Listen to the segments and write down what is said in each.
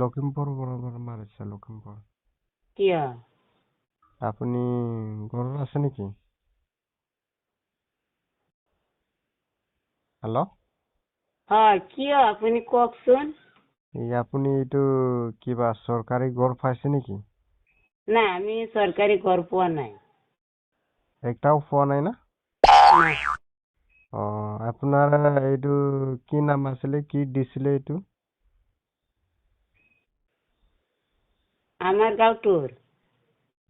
লখিমপুৰ বৰাবৰ মাৰিছে লখিমপুৰ। কিয়? আপুনি ঘৰত আছে নেকি? হেল্ল'? হয়, কিয় আপুনি কওকচোন? আপুনি এইটো কিবা চৰকাৰী ঘৰ পাইছে নেকি? নাই, আমি চৰকাৰী ঘৰ পোৱা নাই। একটাও পোৱা নাই না? নাই। আপোনাৰ এইটো কি নাম আছিলে, কি দিছিলে এইটো? আমাৰ গাঁওটোৰ?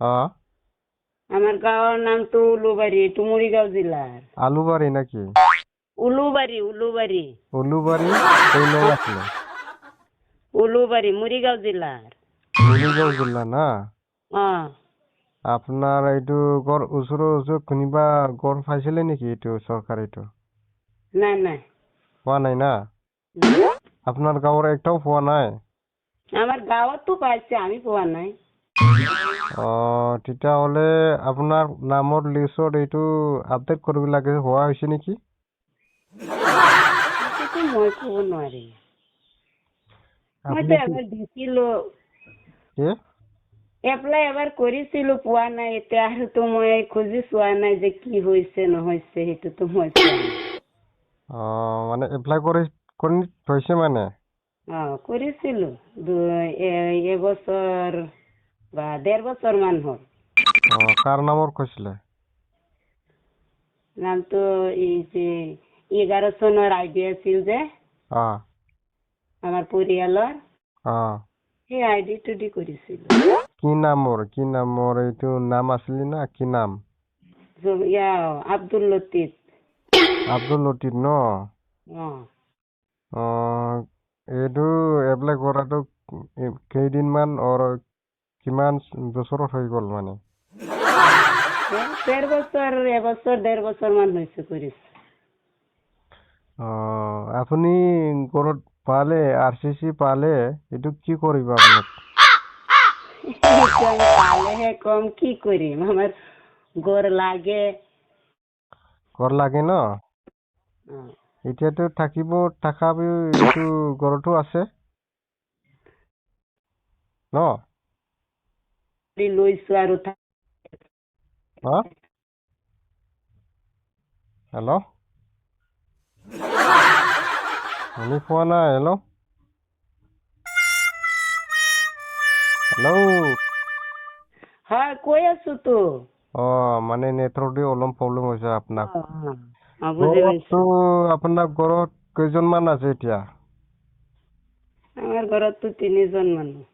অ'। আমাৰ গাঁৱৰ নামটো উলুবাৰী, এইটো মৰিগাঁও জিলাৰ। আলুবাৰী নাকি? উলুবাৰী, উলুবাৰী। উলুবাৰী কেই নং আছিলে? উলুবাৰী, মৰিগাঁও জিলাৰ। মৰিগাঁও জিলা না? অ'। আপোনাৰ এইটো ওচৰত কোনোবা ঘৰ পাইছিলে নেকি এইটো চৰকাৰীটো? নাই, নাই। পোৱা নাই না? আপোনাৰ গাঁৱৰ একটাও পোৱা নাই? আমাৰ গাঁৱতো পাইছে, আমি পোৱা নাই। তেতিয়াহ'লে আপোনাৰ নামৰ লিষ্টত এইটো আপডেট কৰিব লাগে, হোৱা হৈছে নেকি? সেইটোতো মই ক'ব নোৱাৰিম। মইতো এবাৰ দিছিলো। কি? এপ্লাই এবাৰ কৰিছিলো, পোৱা নাই। এতিয়া আৰুতো মই খুজি চোৱা নাই যে কি হৈছে নহৈছে, সেইটোতো মই চোৱা নাই। মানে এপ্লাই কৰি থৈছে মানে? কৰিছিলো। এবছৰ বা 1.5 বছৰ মান হ'ল। কাৰ নামৰ কৈছিলে? নামটো এই যে 11 চনৰ আইডি আছিল যে আমাৰ পৰিয়ালৰ, সেই আইডিটো দি কৰিছিলো। কি নামৰ এইটো নাম আছিলে না কি নাম? আব্দুল লতিফ। আব্দুল লতিফ ন? এইটো এপ্লাই কৰাটো কেইদিনমান কিমান বছৰত হৈ গ'ল মানে? 1.5 বছৰ, এবছৰ 1.5 বছৰ মান হৈছে কৰিছে। আপুনি ঘৰত পালে, RCC পালে, এইটো কি কৰিব আপোনাক? পালেহে কম, কি কৰিম, আমাৰ ঘৰ লাগে। ঘৰ লাগে ন? এতিয়াতো এইটো ঘৰতো আছে ন? লৈছো আৰু হেল্ল'? শুনি পোৱা নাই, হেল্ল'? হেল্ল'? হয়, কৈ আছো তো। মানে নেটৱৰ্ক দি অলপ প্ৰব্লেম হৈছে আপোনাক। বুজি পাইছো। আপোনাৰ ঘৰত কেইজনমান আছে এতিয়া? আমাৰ ঘৰততো 3 জন মানুহ।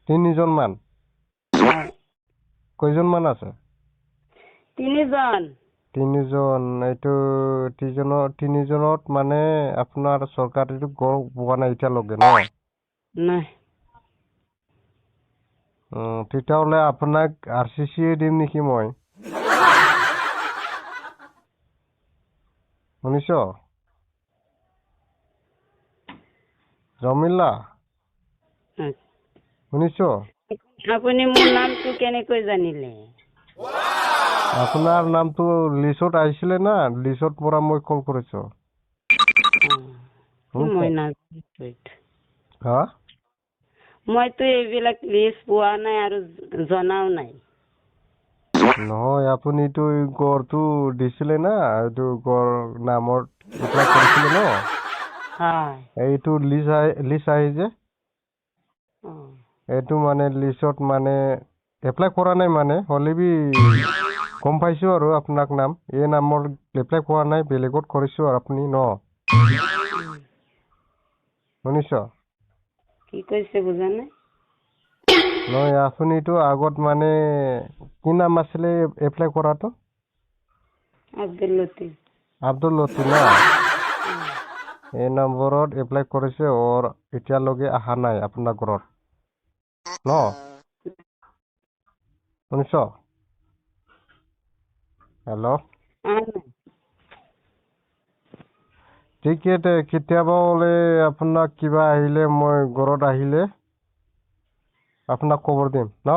3 জন মান? কেইজনমান আছে? 3 জন। 3 জন, এইটো 3 জনত মানে আপোনাৰ চৰকাৰীটো ঘৰ পোৱা নাই এতিয়ালৈকে ন? নাই। তেতিয়াহ'লে আপোনাক RCC দিম নেকি মই? শুনিছ? জমিলা? শুনিছ? আপুনি মোৰ নামটো কেনেকৈ জানিলে? আপোনাৰ নামটো লিষ্টত আহিছিলে না, লিষ্টৰ পৰা মই কল কৰিছো। মই নাজানো। হা? মইতো এইবিলাক লিষ্ট পোৱা নাই আৰু জনাও নাই। নহয়, আপুনিতো ঘৰটো দিছিলে না, এইটো ঘৰ নামত এপ্লাই কৰিছিলে ন? এইটো লিষ্ট আহি যে? এইটো মানে লিষ্টত মানে এপ্লাই কৰা নাই মানে, হ'লেবি গম পাইছো আৰু আপোনাক নাম। এই নামৰ এপ্লাই কৰা নাই, বেলেগত কৰিছো আৰু আপুনি ন? শুনিছ? কি কৈছে বুজা নাই? নহয়, আপুনিতো আগত মানে কি নাম আছিলে এপ্লাই কৰাটো? আব্দুল লতিফ। আব্দুল লতিফ না? এই নম্বৰত এপ্লাই কৰিছে, এতিয়ালৈকে অহা নাই আপোনাৰ ঘৰত ন? শুনিছ? হেল্ল'? ঠিকে, কেতিয়াবা হ'লে আপোনাক কিবা আহিলে, মই ঘৰত আহিলে আপোনাক খবৰ দিম ন?